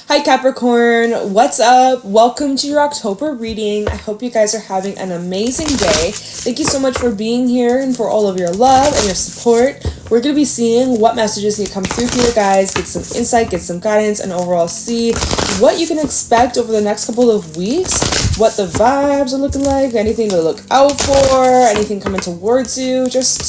Hi Capricorn, what's up? Welcome to your October reading. I hope you guys are having an amazing day. Thank you so much for being here and for all of your love and your support. We're going to be seeing what messages need to come through for you guys, get some insight, get some guidance, and overall see what you can expect over the next couple of weeks, what the vibes are looking like, anything to look out for, anything coming towards you. Just,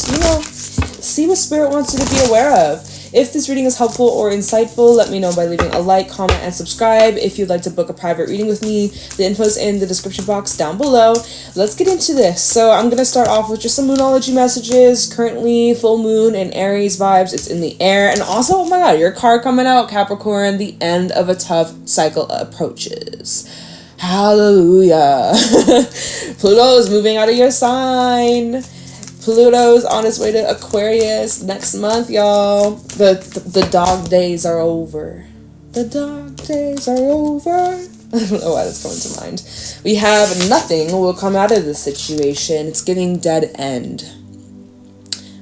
see what Spirit wants you to be aware of. If this reading is helpful or insightful, let me know by leaving a like, comment, and subscribe. If you'd like to book a private reading with me, the info's in the description box down below. Let's get into this. So I'm going to start off with just some Moonology messages. Currently, full moon and Aries vibes. It's in the air. And also, oh my god, your card coming out, Capricorn. The end of a tough cycle approaches. Hallelujah. Pluto is moving out of your sign. Pluto's on its way to Aquarius next month, y'all. The dog days are over. The dog days are over. I don't know why that's coming to mind. We have nothing will come out of this situation. It's getting dead end.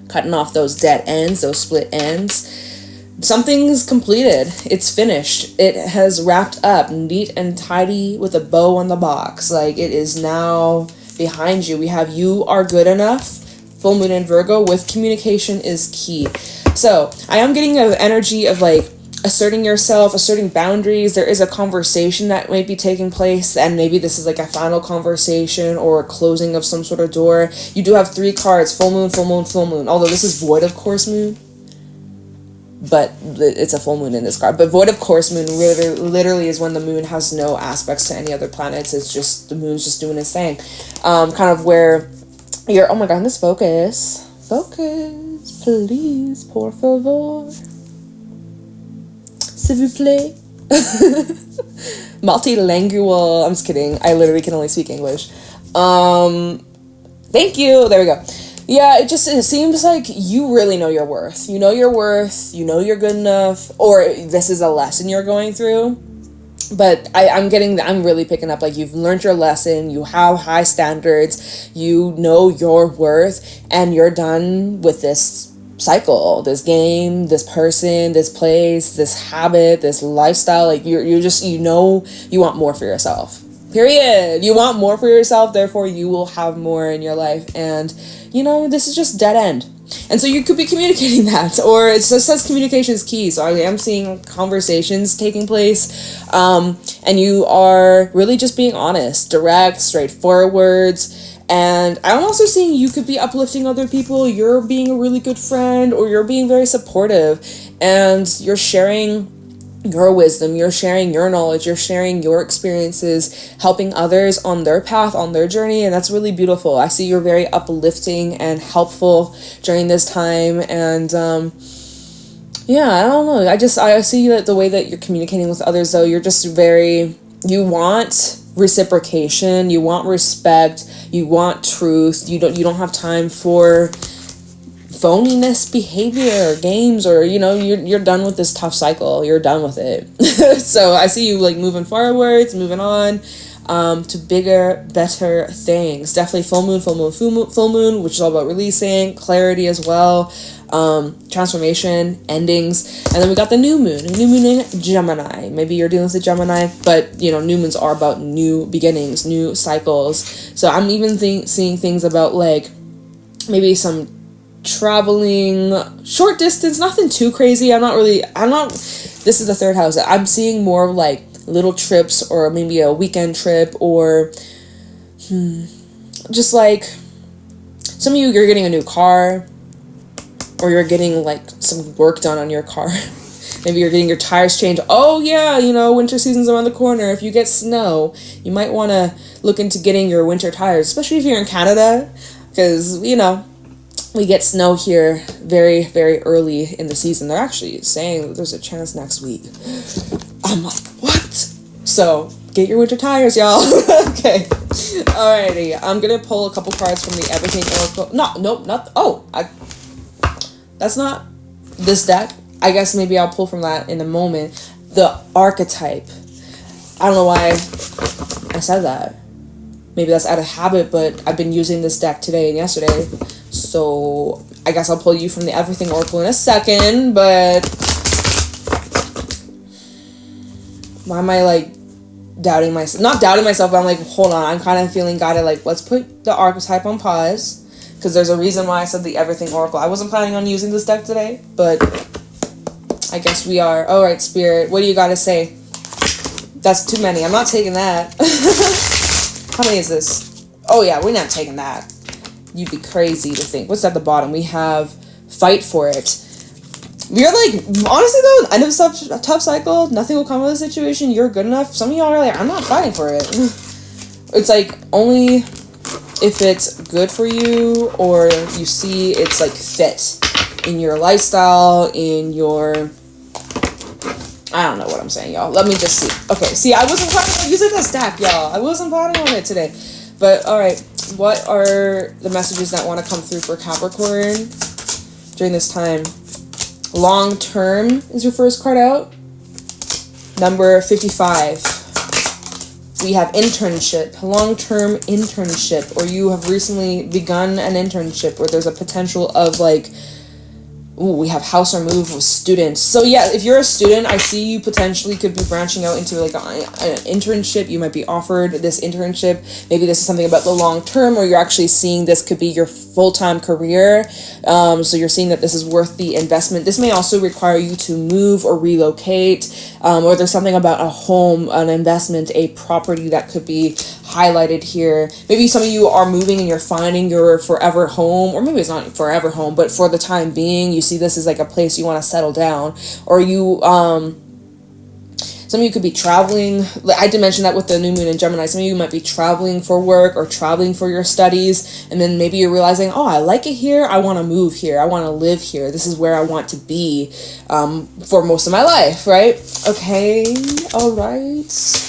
Cutting off those dead ends, those split ends. Something's completed. It's finished. It has wrapped up neat and tidy with a bow on the box. Like, it is now behind you. We have you are good enough. Full moon in Virgo with communication is key. So I am getting an energy of like asserting yourself, asserting boundaries. There is a conversation that might be taking place, and maybe this is like a final conversation or a closing of some sort of door. You do have 3 cards: full moon, full moon, full moon. Although this is void of course moon, but it's a full moon in this card. But void of course moon literally is when the moon has no aspects to any other planets. It's just the moon's just doing its thing. Kind of where you're, oh my god, let's focus, please, por favor, s'il vous plaît. Multilingual, I'm just kidding, I literally can only speak English. Thank you, there we go. Yeah, it seems like you really know your worth. You know your worth, you know you're good enough, or this is a lesson you're going through. But I'm really picking up, like, you've learned your lesson, you have high standards, you know your worth, and you're done with this cycle, this game, this person, this place, this habit, this lifestyle. Like, you want more for yourself. Period. You want more for yourself, therefore you will have more in your life. And, this is just dead end. And so you could be communicating that, or it just says communication is key. So I am seeing conversations taking place, and you are really just being honest, direct, straightforward. And I'm also seeing you could be uplifting other people. You're being a really good friend, or you're being very supportive, and you're sharing your wisdom, you're sharing your knowledge, you're sharing your experiences, helping others on their path, on their journey, and that's really beautiful. I see you're very uplifting and helpful during this time, and I don't know, I see that the way that you're communicating with others, though, you're just you want reciprocation, you want respect, you want truth, you don't have time for phoniness behavior or games, or you're done with this tough cycle, you're done with it. So I see you like moving forwards, moving on to bigger, better things. Definitely full moon, which is all about releasing, clarity as well, transformation, endings. And then we got the new moon in Gemini. Maybe you're dealing with a Gemini, but new moons are about new beginnings, new cycles. So I'm even seeing things about like maybe some traveling, short distance, nothing too crazy. This is the 3rd house. I'm seeing more like little trips, or maybe a weekend trip, or just like some of you're getting a new car, or you're getting like some work done on your car. Maybe you're getting your tires changed. Oh yeah, winter season's around the corner. If you get snow, you might want to look into getting your winter tires, especially if you're in Canada, because we get snow here very, very early in the season. They're actually saying that there's a chance next week. I'm like, what? So, get your winter tires, y'all. Okay. Alrighty. I'm going to pull a couple cards from the Everything Oracle. That's not this deck. I guess maybe I'll pull from that in a moment. The Archetype. I don't know why I said that. Maybe that's out of habit, but I've been using this deck today and yesterday. So I guess I'll pull you from the Everything Oracle in a second, but Why am I like doubting myself? Not doubting myself, but I'm like, hold on, I'm kind of feeling guided, like, let's put the archetype on pause, because there's a reason why I said the Everything Oracle. I wasn't planning on using this deck today, but I guess we are. All right, Spirit, what do you got to say? That's too many. I'm not taking that. How many is this? Oh yeah, we're not taking that. You'd be crazy to think. What's at the bottom? We have Fight for It. We're like, honestly though, end of a tough cycle, nothing will come of the situation, you're good enough. Some of y'all are like, I'm not fighting for it. It's like, only if it's good for you, or you see it's like fit in your lifestyle, in your, I don't know what I'm saying, y'all. Let me just see. Okay, see, I wasn't planning on using this deck, y'all. I wasn't planning on it today. But, alright, what are the messages that want to come through for Capricorn during this time? Long term is your first card out. Number 55. We have internship, long-term internship, or you have recently begun an internship, or there's a potential of like, ooh, we have house or move with students. So yeah, if you're a student, I see you potentially could be branching out into like an internship. You might be offered this internship. Maybe this is something about the long term, or you're actually seeing this could be your full-time career. So you're seeing that this is worth the investment. This may also require you to move or relocate, or there's something about a home, an investment, a property that could be highlighted here. Maybe some of you are moving and you're finding your forever home, or maybe it's not forever home, but for the time being, you see this as like a place you want to settle down, or you, some of you could be traveling. I did mention that with the new moon in Gemini. Some of you might be traveling for work or traveling for your studies, and then maybe you're realizing, oh, I like it here. I want to move here. I want to live here. This is where I want to be for most of my life, right? Okay, all right.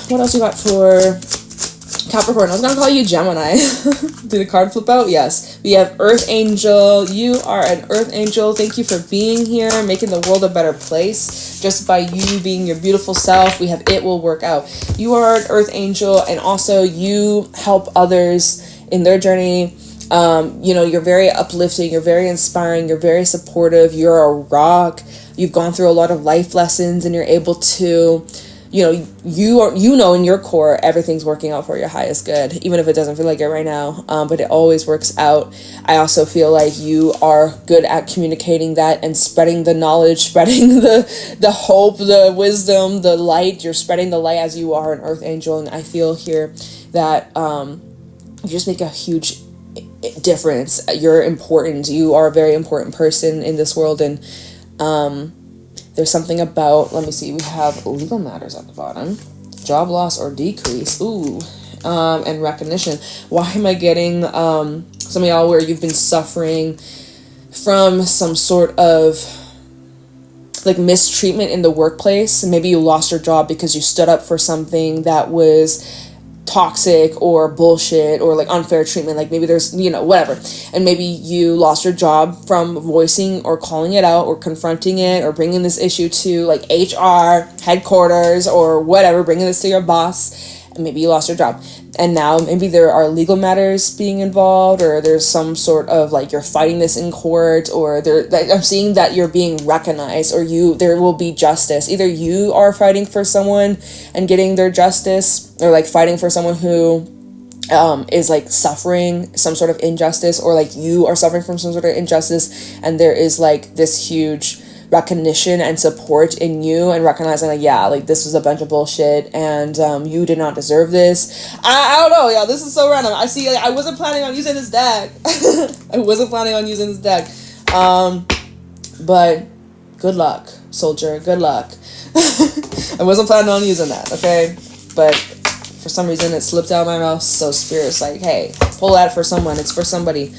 What else you got for Capricorn? I was going to call you Gemini. Did the card flip out? Yes. We have Earth Angel. You are an Earth Angel. Thank you for being here, making the world a better place. Just by you being your beautiful self, we have It Will Work Out. You are an Earth Angel, and also you help others in their journey. You know, you're very uplifting. You're very inspiring. You're very supportive. You're a rock. You've gone through a lot of life lessons, and you're able to, you know in your core everything's working out for your highest good, even if it doesn't feel like it right now, but it always works out. I also feel like you are good at communicating that and spreading the knowledge, spreading the hope, the wisdom, the light. You're spreading the light as you are an Earth Angel, and I feel here that you just make a huge difference. You're important. You are a very important person in this world, and there's something about, let me see, we have legal matters at the bottom, job loss or decrease, and recognition. Why am I getting some of y'all where you've been suffering from some sort of like mistreatment in the workplace? Maybe you lost your job because you stood up for something that was toxic or bullshit or like unfair treatment. Like maybe there's, whatever, and maybe you lost your job from voicing or calling it out or confronting it or bringing this issue to like HR headquarters or whatever, bringing this to your boss, and maybe you lost your job, and now maybe there are legal matters being involved, or there's some sort of like you're fighting this in court, or I'm seeing that you're being recognized, or there will be justice. Either you are fighting for someone and getting their justice, or like fighting for someone who is like suffering some sort of injustice, or like you are suffering from some sort of injustice, and there is like this huge recognition and support in you, and recognizing like, yeah, like this was a bunch of bullshit, and you did not deserve this. I don't know, yeah, this is so random. I see, like, I wasn't planning on using this deck. But good luck, soldier, good luck. I wasn't planning on using that, okay? But for some reason it slipped out of my mouth, so Spirit's like, hey, pull that for someone, it's for somebody.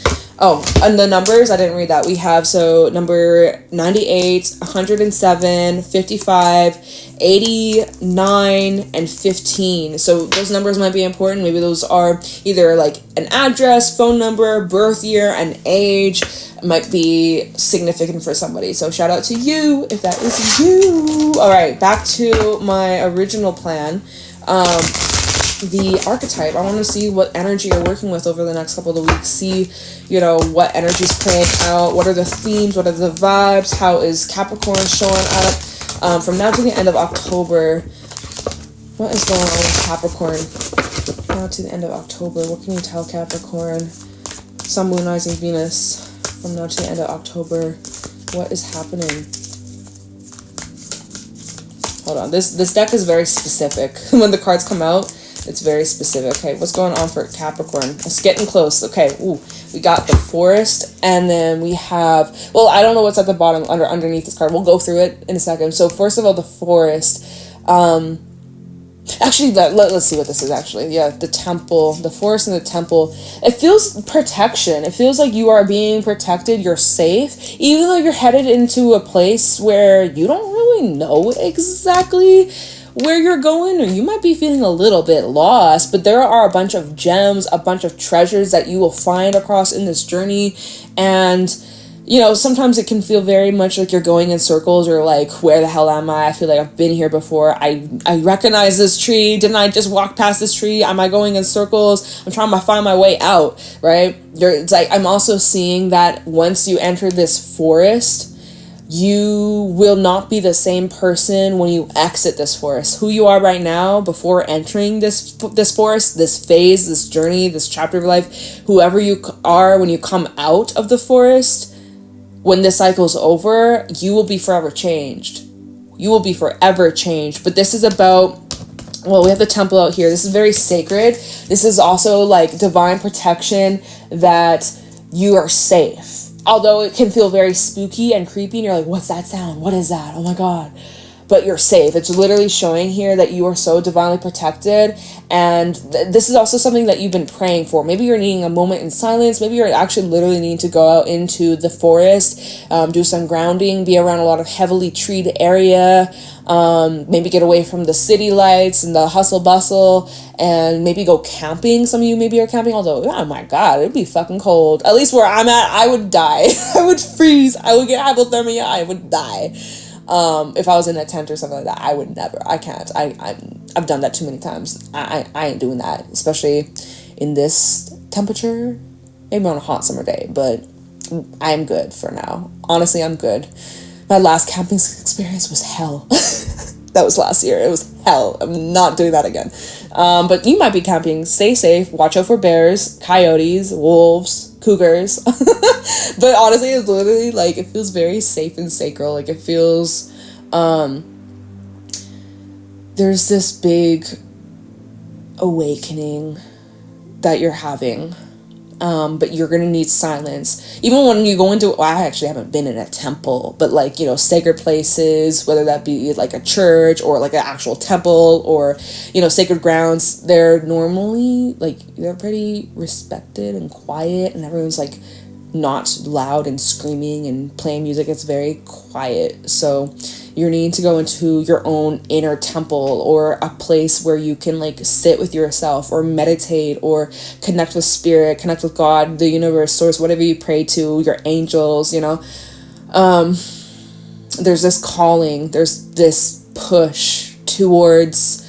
Oh, and the numbers, I didn't read that. We have, so number 98, 107, 55, 89, and 15. So those numbers might be important. Maybe those are either like an address, phone number, birth year, and age. It might be significant for somebody. So shout out to you if that is you. All right, back to my original plan. The archetype, I want to see what energy you're working with over the next couple of weeks. See, what energy's playing out. What are the themes? What are the vibes? How is Capricorn showing up? From now to the end of October, what is going on with Capricorn? Now to the end of October, what can you tell Capricorn? Sun, Moon, Rising, Venus. From now to the end of October, what is happening? Hold on, this deck is very specific. When the cards come out, it's very specific. Okay, what's going on for Capricorn? It's getting close. Okay, ooh, we got the Forest, and then we have, well, I don't know what's at the bottom underneath this card. We'll go through it in a second. So first of all, the Forest. Actually, let's see what this is actually. Yeah, the Temple, the Forest and the Temple. It feels protection. It feels like you are being protected. You're safe. Even though you're headed into a place where you don't really know exactly where you're going, or you might be feeling a little bit lost, but there are a bunch of gems, a bunch of treasures that you will find across in this journey. And you know, sometimes it can feel very much like you're going in circles, or like, where the hell am I? I feel like I've been here before. I recognize this tree. Didn't I just walk past this tree? Am I going in circles? I'm trying to find my way out, right? It's like, I'm also seeing that once you enter this forest, you will not be the same person when you exit this forest. Who you are right now before entering this forest, this phase, this journey, this chapter of life, whoever you are when you come out of the forest, when this cycle's over, you will be forever changed. You will be forever changed. But this is about, well, we have the Temple out here. This is very sacred. This is also like divine protection, that you are safe. Although it can feel very spooky and creepy, and you're like, what's that sound? What is that? Oh my God. But you're safe. It's literally showing here that you are so divinely protected. And this is also something that you've been praying for. Maybe you're needing a moment in silence. Maybe you're actually literally needing to go out into the forest, do some grounding, be around a lot of heavily treed area, maybe get away from the city lights and the hustle bustle, and maybe go camping. Some of you maybe are camping, although, oh my God, it'd be fucking cold. At least where I'm at, I would die. I would freeze. I would get hypothermia. I would die. If I was in a tent or something like that, I would never. I can't. I've done that too many times. I ain't doing that, especially in this temperature. Maybe on a hot summer day, but I'm good for now. Honestly, I'm good. My last camping experience was hell. That was last year. It was hell. I'm not doing that again. But you might be camping. Stay safe. Watch out for bears, coyotes, wolves, cougars. But honestly, it's literally like, it feels very safe and sacred. Like, it feels, there's this big awakening that you're having. But you're gonna need silence. Even when you go into, well, I actually haven't been in a temple, but like, you know, sacred places, whether that be like a church or like an actual temple, or, you know, sacred grounds, they're normally like, they're pretty respected and quiet, and everyone's like not loud and screaming and playing music. It's very quiet. So you're needing to go into your own inner temple, or a place where you can like sit with yourself, or meditate, or connect with spirit, connect with God, the universe, source, whatever you pray to, your angels, you know. There's this calling, there's this push towards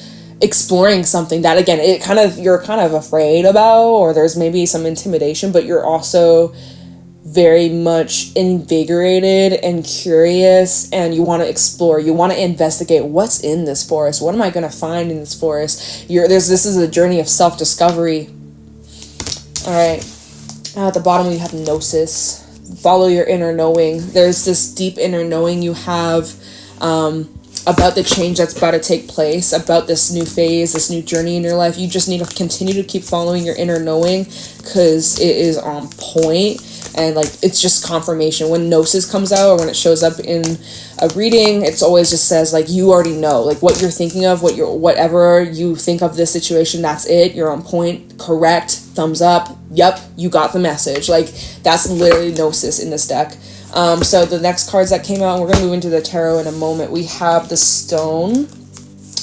exploring something that, again, you're kind of afraid about, or there's maybe some intimidation, but you're also very much invigorated and curious, and you want to explore, you want to investigate what's in this forest. What am I going to find in this forest? This is a journey of self-discovery. All right. At the bottom, we have Gnosis. Follow your inner knowing. There's this deep inner knowing you have about the change that's about to take place, about this new phase, this new journey in your life. You just need to continue to keep following your inner knowing, because it is on point. And like, it's just confirmation. When Gnosis comes out, or when it shows up in a reading, it's always just says like, you already know, like what you're thinking of, whatever you think of this situation, that's it. You're on point, correct, thumbs up. Yep, you got the message. Like, that's literally Gnosis in this deck. So the next cards that came out, and we're gonna move into the tarot in a moment. We have the Stone,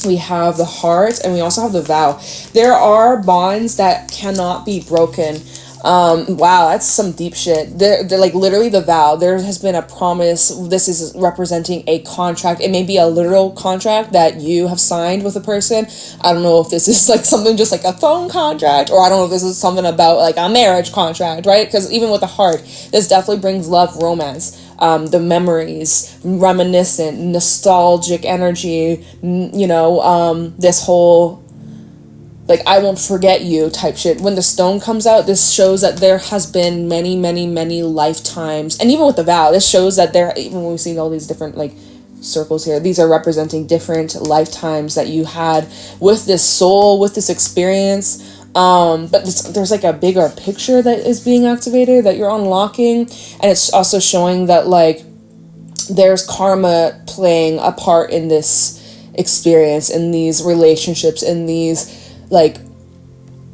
we have the Heart, and we also have the Vow. There are bonds that cannot be broken. Wow, that's some deep shit. They're like literally the vow. There has been a promise. This is representing a contract. It may be a literal contract that you have signed with a person. I don't know if this is like something just like a phone contract, or I don't know if this is something about like a marriage contract, right? Because even with the Heart, this definitely brings love, romance. the memories, reminiscent, nostalgic energy, this whole, like, I won't forget you type shit. When the stone comes out, this shows that there has been many, many, many lifetimes. And even with the vow, this shows that even when we see all these different, like, circles here, these are representing different lifetimes that you had with this soul, with this experience. But there's like a bigger picture that is being activated, that you're unlocking. And it's also showing that, like, there's karma playing a part in this experience, in these relationships, in these, like,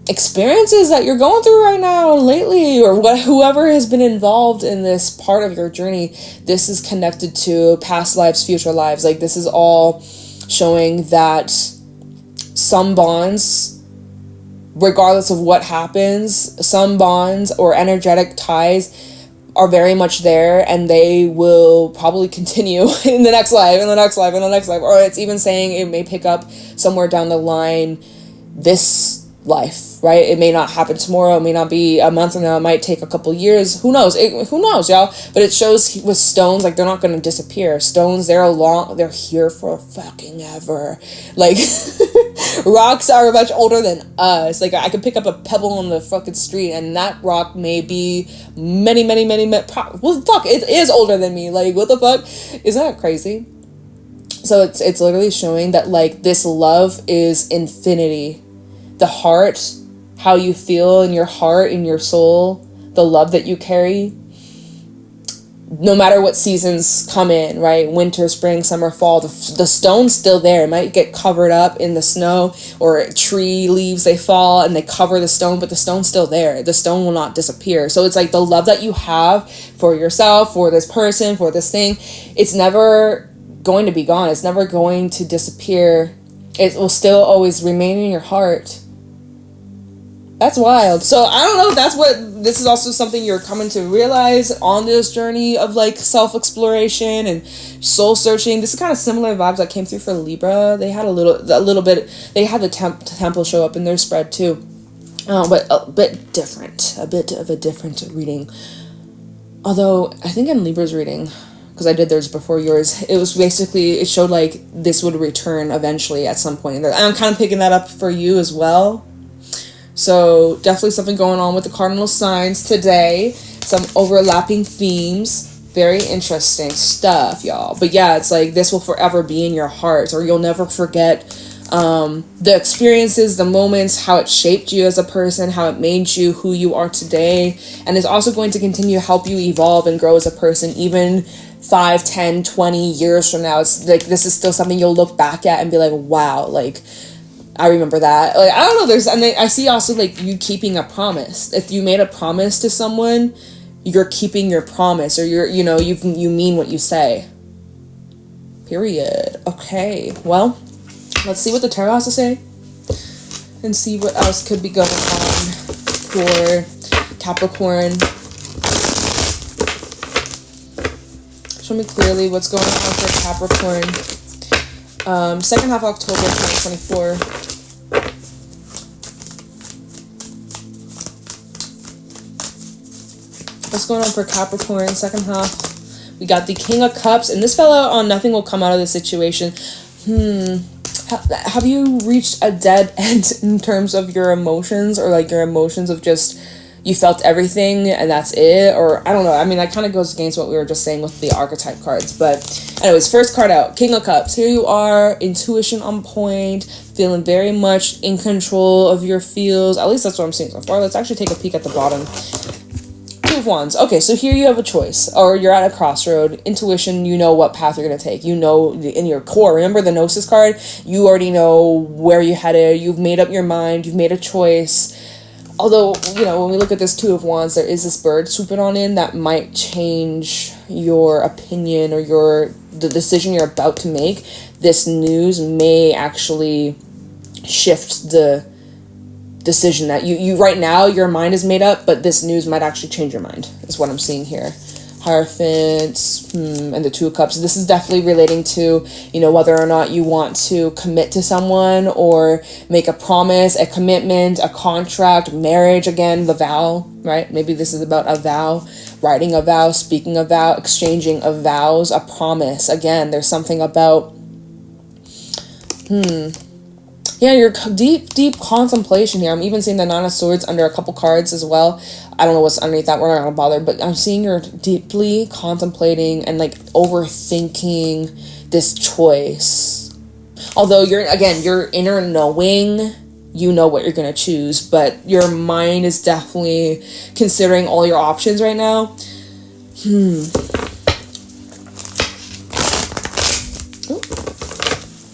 experiences that you're going through right now and lately, or whoever has been involved in this part of your journey. This is connected to past lives, future lives. Like, this is all showing that some bonds, regardless of what happens, some bonds or energetic ties are very much there, and they will probably continue in the next life, in the next life, in the next life. Or it's even saying it may pick up somewhere down the line this life, right? It may not happen tomorrow. It may not be a month from now. It might take a couple years. Who knows? Who knows, y'all? But it shows with stones, like, they're not going to disappear. Stones, they're here for fucking ever. Like, rocks are much older than us. Like, I could pick up a pebble on the fucking street, and that rock may be many, well, fuck, it is older than me. Like, what the fuck? Isn't that crazy? So it's literally showing that, like, this love is infinity. The heart, how you feel in your heart, in your soul, the love that you carry, no matter what seasons come in, right? Winter, spring, summer, fall, the stone's still there. It might get covered up in the snow, or tree leaves, they fall and they cover the stone, but the stone's still there. The stone will not disappear. So it's like the love that you have for yourself, for this person, for this thing, it's never going to be gone. It's never going to disappear. It will still always remain in your heart. That's wild. So I don't know if this is also something you're coming to realize on this journey of, like, self-exploration and soul searching. This is kind of similar vibes that came through for Libra. They had a little bit, they had the temple show up in their spread too. But a bit of a different reading. Although I think in Libra's reading, because I did theirs before yours, it was basically, it showed like this would return eventually at some point. And I'm kind of picking that up for you as well. So definitely something going on with the cardinal signs today. Some overlapping themes. Very interesting stuff, y'all. But yeah, it's like this will forever be in your heart, or you'll never forget the experiences, the moments, how it shaped you as a person, how it made you who you are today. And it's also going to continue to help you evolve and grow as a person, even 5, 10, 20 years from now. It's like this is still something you'll look back at and be like, wow, like I remember that. Like, I don't know, I see also like you keeping a promise. If you made a promise to someone, you're keeping your promise, or you mean what you say. Period. Okay, well, let's see what the tarot has to say and see what else could be going on for Capricorn. Show me clearly what's going on for Capricorn. Second half of October 2024. What's going on for Capricorn second half? We got the King of Cups, and this fella on nothing will come out of the situation. Have you reached a dead end in terms of your emotions, or like your emotions of just you felt everything and that's it? Or I don't know. I mean, that kind of goes against what we were just saying with the archetype cards. But anyways, first card out, King of Cups. Here you are, intuition on point, feeling very much in control of your feels. At least that's what I'm seeing so far. Let's actually take a peek at the bottom. Two of Wands. Okay, so here you have a choice, or you're at a crossroad. Intuition, you know what path you're going to take. You know in your core. Remember the Gnosis card? You already know where you're headed. You've made up your mind. You've made a choice. Although, when we look at this Two of Wands, there is this bird swooping on in that might change your opinion or the decision you're about to make. This news may actually shift the decision that you right now, your mind is made up, but this news might actually change your mind, is what I'm seeing here. Hierophant, and the Two of Cups. This is definitely relating to, whether or not you want to commit to someone or make a promise, a commitment, a contract, marriage, again, the vow. right? Maybe this is about a vow, writing a vow, speaking a vow, exchanging of vows, a promise. Again, there's something about, yeah, your deep contemplation here. I'm even seeing the Nine of Swords under a couple cards as well. I don't know what's underneath that. We're not going to bother. But I'm seeing you're deeply contemplating and, like, overthinking this choice. Although, your inner knowing, you know what you're going to choose. But your mind is definitely considering all your options right now.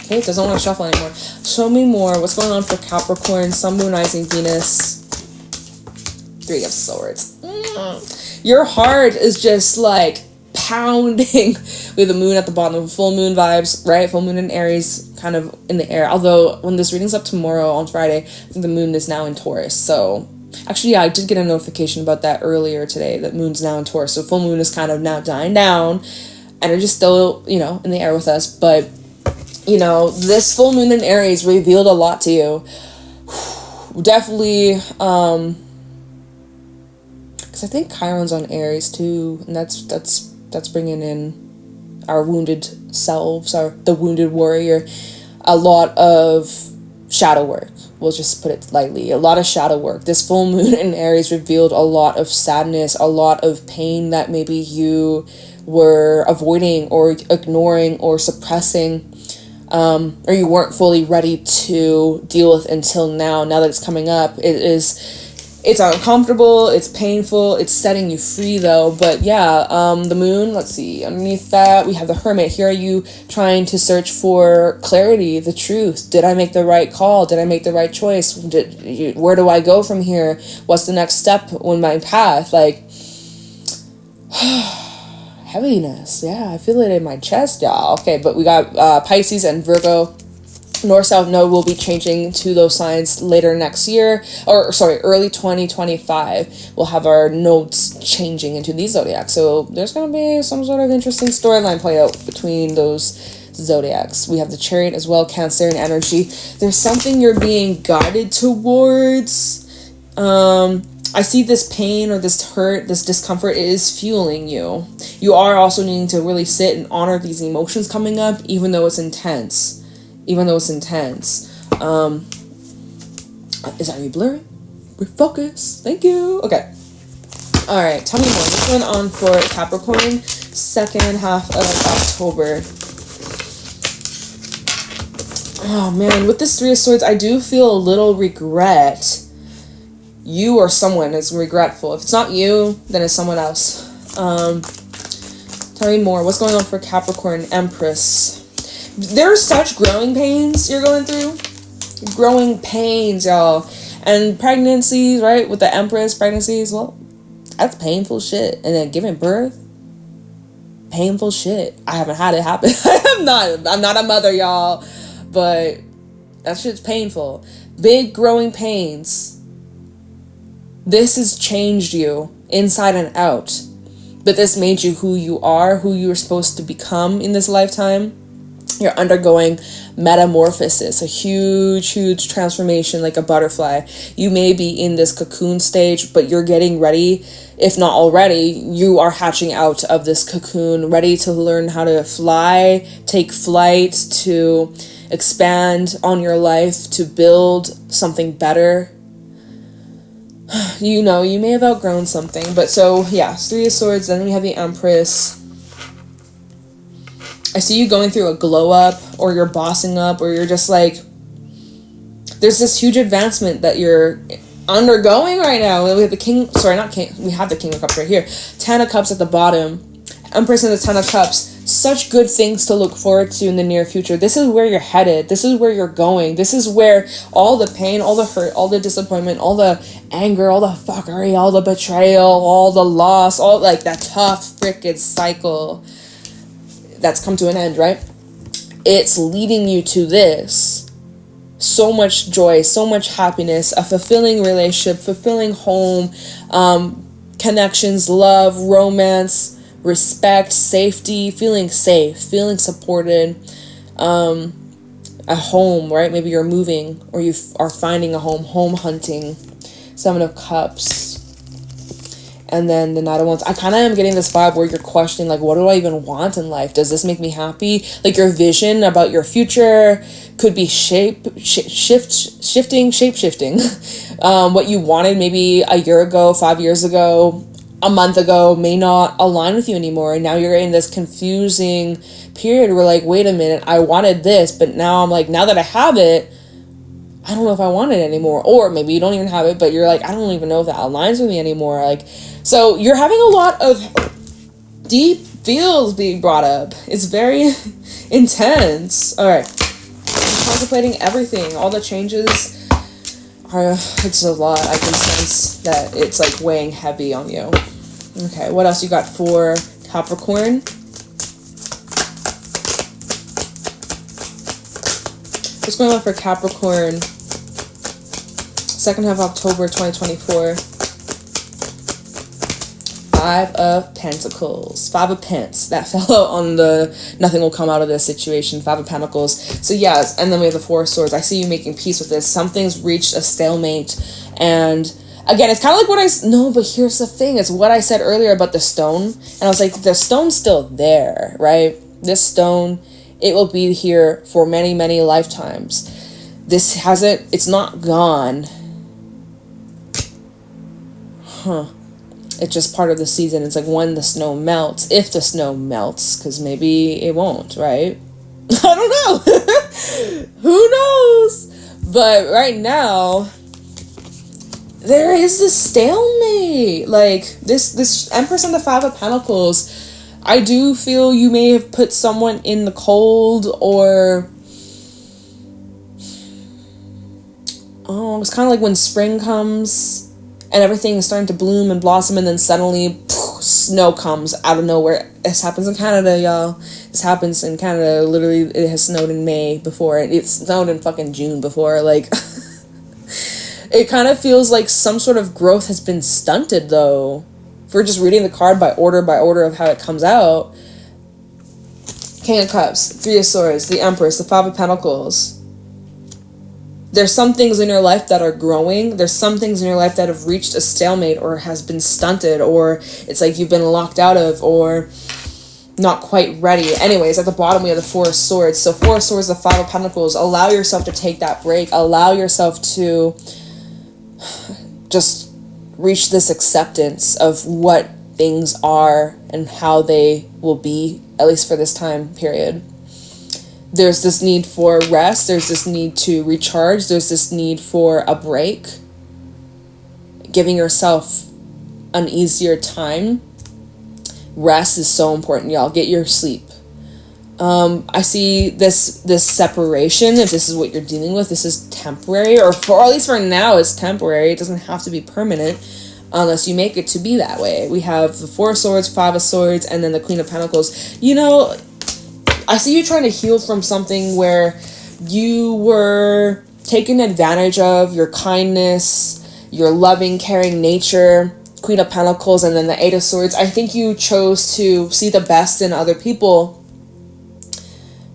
Okay, it doesn't want to shuffle anymore. Show me more. What's going on for Capricorn, Sun, Moon, Rising, Venus? Three of Swords. Your heart is just like pounding with the moon at the bottom. Full moon vibes, right? Full moon in Aries kind of in the air. Although when this reading's up tomorrow on Friday, I think the moon is now in Taurus. So actually, yeah, I did get a notification about that earlier today, that moon's now in Taurus. So full moon is kind of now dying down. Energy's still, in the air with us. But, this full moon in Aries revealed a lot to you. Definitely, because I think Chiron's on Aries too, and that's bringing in our wounded selves, the wounded warrior. A lot of shadow work, we'll just put it lightly. A lot of shadow work. This full moon in Aries revealed a lot of sadness, a lot of pain that maybe you were avoiding or ignoring or suppressing, or you weren't fully ready to deal with until now. Now that it's coming up, it's uncomfortable, it's painful, it's setting you free though. But yeah, the moon, let's see, underneath that we have the Hermit. Here are you trying to search for clarity, the truth. Did I make the right call? Did I make the right choice? Where do I go from here? What's the next step on my path? Like, heaviness. Yeah, I feel it in my chest, y'all. Okay, but we got Pisces and Virgo. North-South node will be changing to those signs later next year, early 2025. We'll have our nodes changing into these zodiacs. So there's going to be some sort of interesting storyline play out between those zodiacs. We have the Chariot as well, Cancerian energy. There's something you're being guided towards. I see this pain or this hurt, this discomfort is fueling you. You are also needing to really sit and honor these emotions coming up, even though it's intense. Are you blurry? Refocus. Thank you. Okay. All right. Tell me more. What's going on for Capricorn? Second half of October. Oh man, with this Three of Swords, I do feel a little regret. You or someone is regretful. If it's not you, then it's someone else. Tell me more. What's going on for Capricorn? Empress. There's such growing pains you're going through. Growing pains, y'all. And pregnancies, right? With the Empress, pregnancies, well, that's painful shit. And then giving birth, painful shit. I haven't had it happen. I'm not a mother, y'all. But that shit's painful. Big growing pains. This has changed you inside and out. But this made you who you are, who you're supposed to become in this lifetime. You're undergoing metamorphosis, a huge transformation like a butterfly. You may be in this cocoon stage, but you're getting ready. If not already, you are hatching out of this cocoon, ready to learn how to fly, take flight, to expand on your life, to build something better. You may have outgrown something. But so, yeah, Three of Swords, then we have the Empress. I see you going through a glow up, or you're bossing up, or you're just like, there's this huge advancement that you're undergoing right now. We have the we have the King of Cups right here. 10 of Cups at the bottom. Empress and the 10 of Cups. Such good things to look forward to in the near future. This is where you're headed. This is where you're going. This is where all the pain, all the hurt, all the disappointment, all the anger, all the fuckery, all the betrayal, all the loss, all like that tough freaking cycle that's come to an end, right? It's leading you to this. So much joy, so much happiness, a fulfilling relationship, fulfilling home, connections, love, romance, respect, safety, feeling safe, feeling supported, a home, right? Maybe you're moving or you are finding a home hunting. 7 of Cups. And then the Knight of Wands, I kind of am getting this vibe where you're questioning, like, what do I even want in life? Does this make me happy? Like, your vision about your future could be shape-shifting. What you wanted maybe a year ago, 5 years ago, a month ago may not align with you anymore. And now you're in this confusing period where, like, wait a minute, I wanted this, but now I'm like, now that I have it, I don't know if I want it anymore. Or maybe you don't even have it, but you're like, I don't even know if that aligns with me anymore. Like, so you're having a lot of deep feels being brought up. It's very intense. All right. I'm contemplating everything. All the changes are, it's a lot. I can sense that it's like weighing heavy on you. Okay. What else you got for Capricorn? What's going on for Capricorn? Second half of October 2024. 5 of Pentacles. 5 of Pence. That fell out on the nothing will come out of this situation. 5 of Pentacles. So yes, and then we have the 4 of Swords. I see you making peace with this. Something's reached a stalemate. And again, it's kind of like what no, but here's the thing. It's what I said earlier about the stone. And I was like, the stone's still there, right? This stone, it will be here for many, many lifetimes. This hasn't, it's not gone. It's just part of the season. It's like when the snow melts, if the snow melts, because maybe it won't, right? I don't know. Who knows? But right now, there is this stalemate. Like, this Empress and the 5 of Pentacles, I do feel you may have put someone in the cold, or it's kind of like when spring comes and everything is starting to bloom and blossom, and then suddenly snow comes out of nowhere. This happens in Canada, y'all. This happens in Canada. Literally, it has snowed in May before. It snowed in fucking June before. Like, it kind of feels like some sort of growth has been stunted, though. If we're just reading the card by order of how it comes out. King of Cups, 3 of Swords, the Empress, the 5 of Pentacles. There's some things in your life that are growing. There's some things in your life that have reached a stalemate or has been stunted, or it's like you've been locked out of, or not quite ready. Anyways, at the bottom we have the 4 of Swords. So 4 of Swords, the 5 of Pentacles. Allow yourself to take that break. Allow yourself to just reach this acceptance of what things are and how they will be, at least for this time period. There's this need for rest. There's this need to recharge. There's this need for a break. Giving yourself an easier time. Rest is so important, y'all. Get your sleep. I see this separation. If this is what you're dealing with, this is temporary, or at least for now, it's temporary. It doesn't have to be permanent unless you make it to be that way. We have the 4 of Swords, 5 of Swords, and then the Queen of Pentacles. You know, I see you trying to heal from something where you were taken advantage of, your kindness, your loving, caring nature, Queen of Pentacles, and then the 8 of Swords. I think you chose to see the best in other people,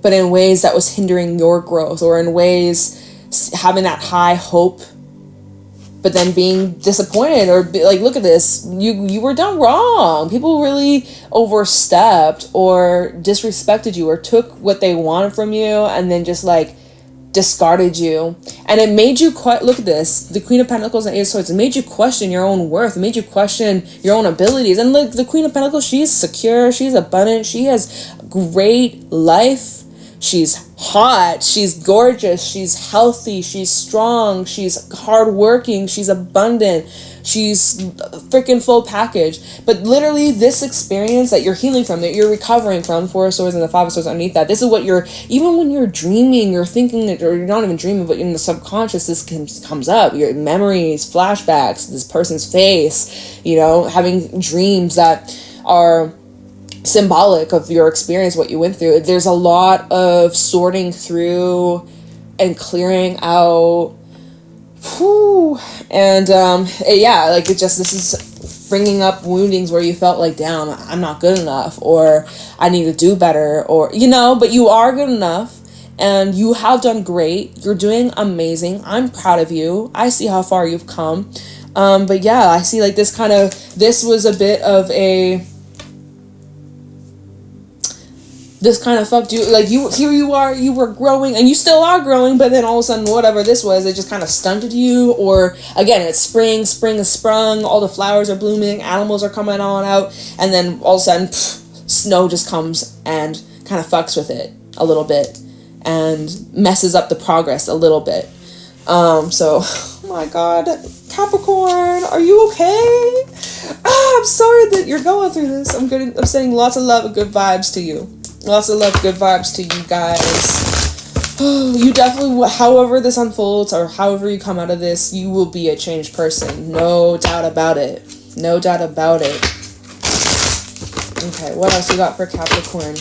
but in ways that was hindering your growth, or in ways having that high hope, but then being disappointed, or like, look at this, you were done wrong. People really overstepped or disrespected you, or took what they wanted from you and then just like discarded you. And it made you look at this, the Queen of Pentacles and 8 of Swords, it made you question your own worth. It made you question your own abilities. And look, the Queen of Pentacles, she's secure, she's abundant, she has great life. She's hot, she's gorgeous, she's healthy, she's strong, she's hardworking, she's abundant, she's freaking full package. But literally, this experience that you're healing from, that you're recovering from, 4 of Swords and the 5 of Swords underneath that, this is what you're, even when you're dreaming, you're thinking that, or you're not even dreaming, but in the subconscious, this comes up. Your memories, flashbacks, this person's face, you know, having dreams that are symbolic of your experience, what you went through. There's a lot of sorting through and clearing out. And yeah, like, it just, this is bringing up woundings where you felt like, damn, I'm not good enough, or I need to do better, or, you know, but you are good enough and you have done great. You're doing amazing. I'm proud of you. I see how far you've come. But yeah, I see like this was a bit of a, this kind of fucked you, like here you are, you were growing, and you still are growing, but then all of a sudden, whatever this was, it just kind of stunted you, or, again, it's spring has sprung, all the flowers are blooming, animals are coming on out, and then all of a sudden, snow just comes and kind of fucks with it a little bit, and messes up the progress a little bit. So, oh my god, Capricorn, are you okay? I'm sorry that you're going through this. I'm sending lots of love and good vibes to you. Lots of love, good vibes to you guys. You definitely, however this unfolds, or however you come out of this, you will be a changed person. No doubt about it. No doubt about it. Okay, what else we got for Capricorn?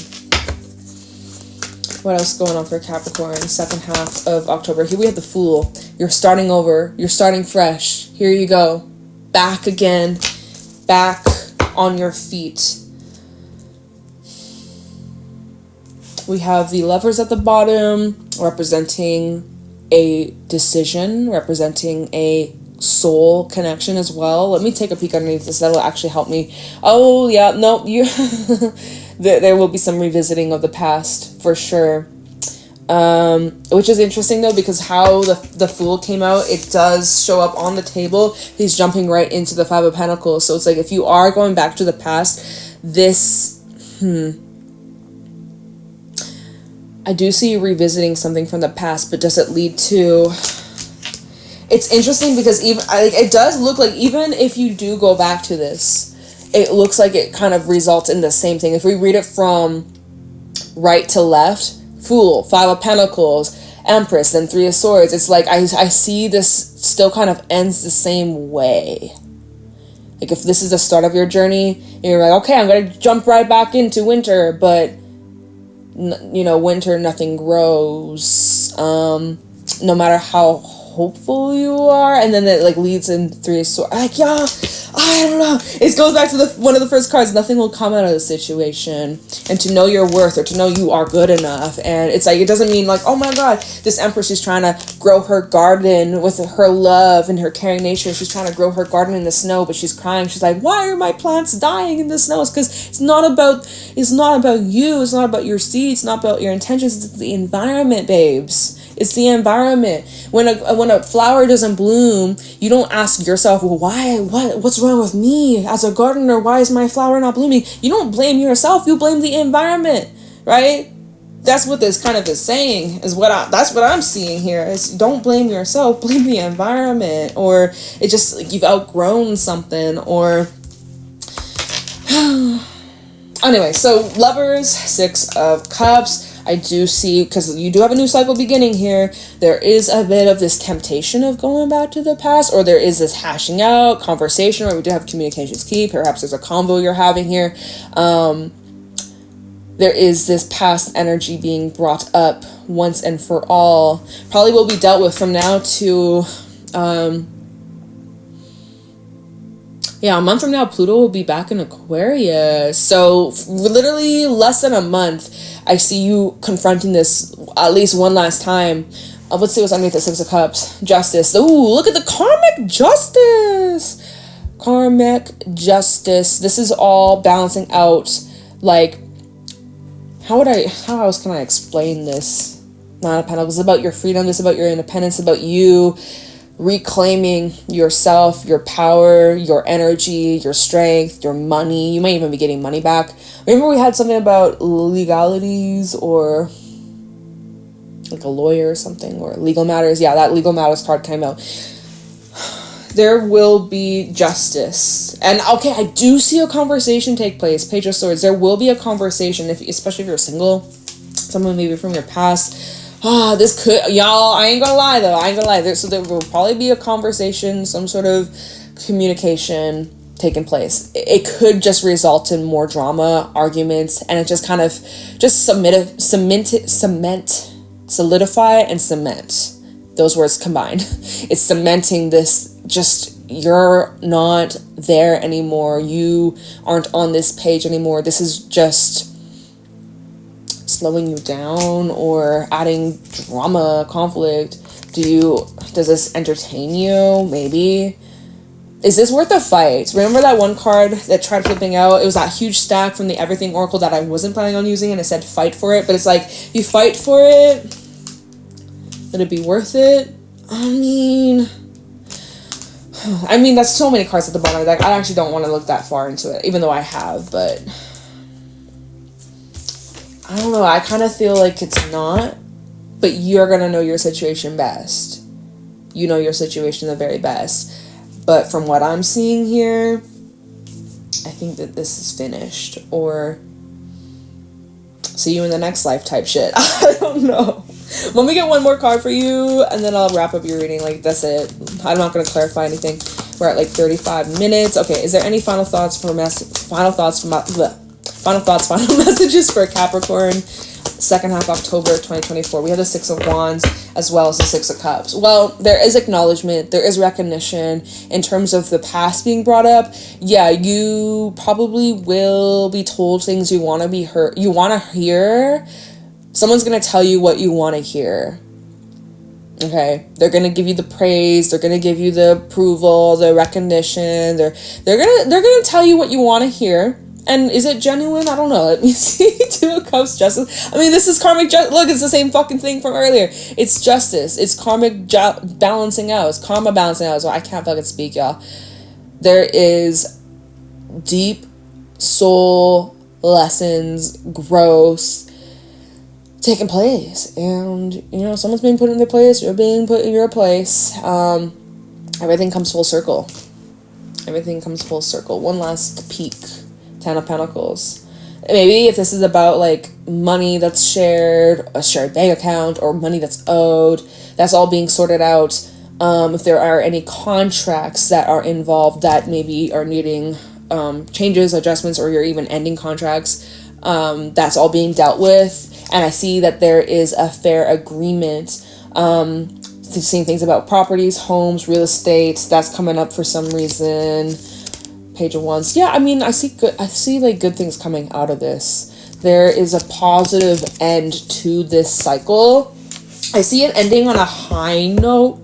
What else is going on for Capricorn? Second half of October. Here we have the Fool. You're starting over. You're starting fresh. Here you go. Back again. Back on your feet. We have the Lovers at the bottom, representing a decision, representing a soul connection as well. Let me take a peek underneath this. That'll actually help me. Oh, yeah. No, you... there will be some revisiting of the past, for sure. Which is interesting, though, because how the Fool came out, it does show up on the table. He's jumping right into the Five of Pentacles. So it's like, if you are going back to the past, this... I do see you revisiting something from the past, but does it lead to... It's interesting because it does look like, even if you do go back to this, it looks like it kind of results in the same thing. If we read it from right to left, Fool, Five of Pentacles, Empress, then Three of Swords, it's like I see this still kind of ends the same way. Like, if this is the start of your journey, and you're like, okay, I'm going to jump right back into winter, but... winter, nothing grows, no matter how hopeful you are, and then it like leads in Three of Swords. Like, yeah, I don't know. It goes back to one of the first cards. Nothing will come out of the situation, and to know your worth, or to know you are good enough. And it's like, it doesn't mean like, oh my god, this Empress is trying to grow her garden with her love and her caring nature. She's trying to grow her garden in the snow, but she's crying. She's like, why are my plants dying in the snow? It's because it's not about you. It's not about your seeds. It's not about your intentions. It's the environment, babes. It's the environment. When a flower doesn't bloom, you don't ask yourself, well, why? What's wrong with me as a gardener? Why is my flower not blooming? You don't blame yourself. You blame the environment, right? That's what this kind of is saying. That's what I'm seeing here. Is don't blame yourself. Blame the environment, or it's just like you've outgrown something, or. Anyway, so Lovers, Six of Cups. I do see, because you do have a new cycle beginning here, there is a bit of this temptation of going back to the past, or there is this hashing out, conversation, where we do have communications key. Perhaps there's a convo you're having here. There is this past energy being brought up once and for all. Probably will be dealt with from now to... a month from now, Pluto will be back in Aquarius. So, literally less than a month, I see you confronting this at least one last time. Let's see what's underneath the Six of Cups. Justice. Ooh, look at the Karmic Justice. Karmic Justice. This is all balancing out, like, how else can I explain this? Nine of Pentacles. It's about your freedom. This is about your independence. It's about you reclaiming yourself, your power, your energy, your strength, your money. You might even be getting money back. Remember we had something about legalities, or like a lawyer or something, or legal matters. Yeah, that legal matters card came out. There will be justice. And okay, I do see a conversation take place. Page of Swords. There will be a conversation, especially if you're single. Someone maybe from your past. This could, y'all, I ain't gonna lie though, so there will probably be a conversation, some sort of communication taking place. It could just result in more drama, arguments, and it just kind of, solidify and cement. Those words combined. It's cementing this, just, you're not there anymore, you aren't on this page anymore, this is just slowing you down or adding drama, conflict. Does this entertain you? Maybe. Is this worth a fight? Remember that one card that tried flipping out? It was that huge stack from the Everything Oracle that I wasn't planning on using, and it said fight for it. But it's like, you fight for it, would it be worth it? I mean, that's so many cards at the bottom of the deck. I actually don't want to look that far into it, even though I have, but I don't know. I kind of feel like it's not, but you're going to know your situation best. You know your situation the very best. But from what I'm seeing here, I think that this is finished, or see you in the next life type shit. I don't know. Let me get one more card for you, and then I'll wrap up your reading. Like, that's it. I'm not going to clarify anything. We're at like 35 minutes. Okay, is there any final final messages for Capricorn, second half October 2024? We have the Six of Wands as well as the Six of Cups. Well, there is acknowledgement, there is recognition in terms of the past being brought up. Yeah, you probably will be told things you want to be heard, you want to hear. Someone's going to tell you what you want to hear. Okay, they're going to give you the praise, they're going to give you the approval, the recognition. They're going to tell you what you want to hear. And is it genuine? I don't know. Let me see. Two of Cups, justice. I mean, this is karmic justice. Look, it's the same fucking thing from earlier. It's justice. It's karmic balancing out. It's karma balancing out. So I can't fucking speak, y'all. There is deep soul lessons, growth taking place. And, you know, someone's being put in their place. You're being put in your place. Everything comes full circle. Everything comes full circle. One last peek. Ten of Pentacles. Maybe if this is about like money that's shared, a shared bank account, or money that's owed, that's all being sorted out. If there are any contracts that are involved that maybe are needing changes, adjustments, or you're even ending contracts, that's all being dealt with. And I see that there is a fair agreement. Seeing things about properties, homes, real estate, that's coming up for some reason. Page of Wands. Yeah, I mean, I see like good things coming out of this. There is a positive end to this cycle. I see it ending on a high note.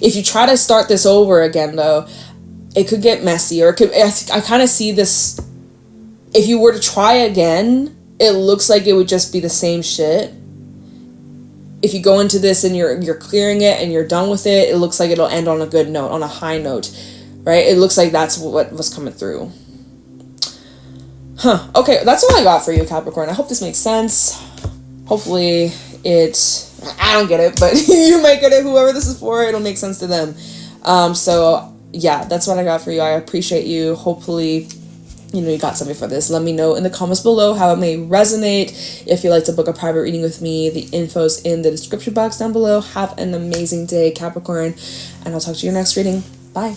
If you try to start this over again, though, it could get messy, or I kind of see this. If you were to try again, it looks like it would just be the same shit. If you go into this and you're clearing it and you're done with it, it looks like it'll end on a good note, on a high note. Right? It looks like that's what was coming through. Huh. Okay, that's all I got for you, Capricorn. I hope this makes sense. Hopefully I don't get it, but you might get it. Whoever this is for, it'll make sense to them. So, yeah, that's what I got for you. I appreciate you. Hopefully, you know, you got something for this. Let me know in the comments below how it may resonate. If you'd like to book a private reading with me, the info's in the description box down below. Have an amazing day, Capricorn, and I'll talk to you next reading. Bye.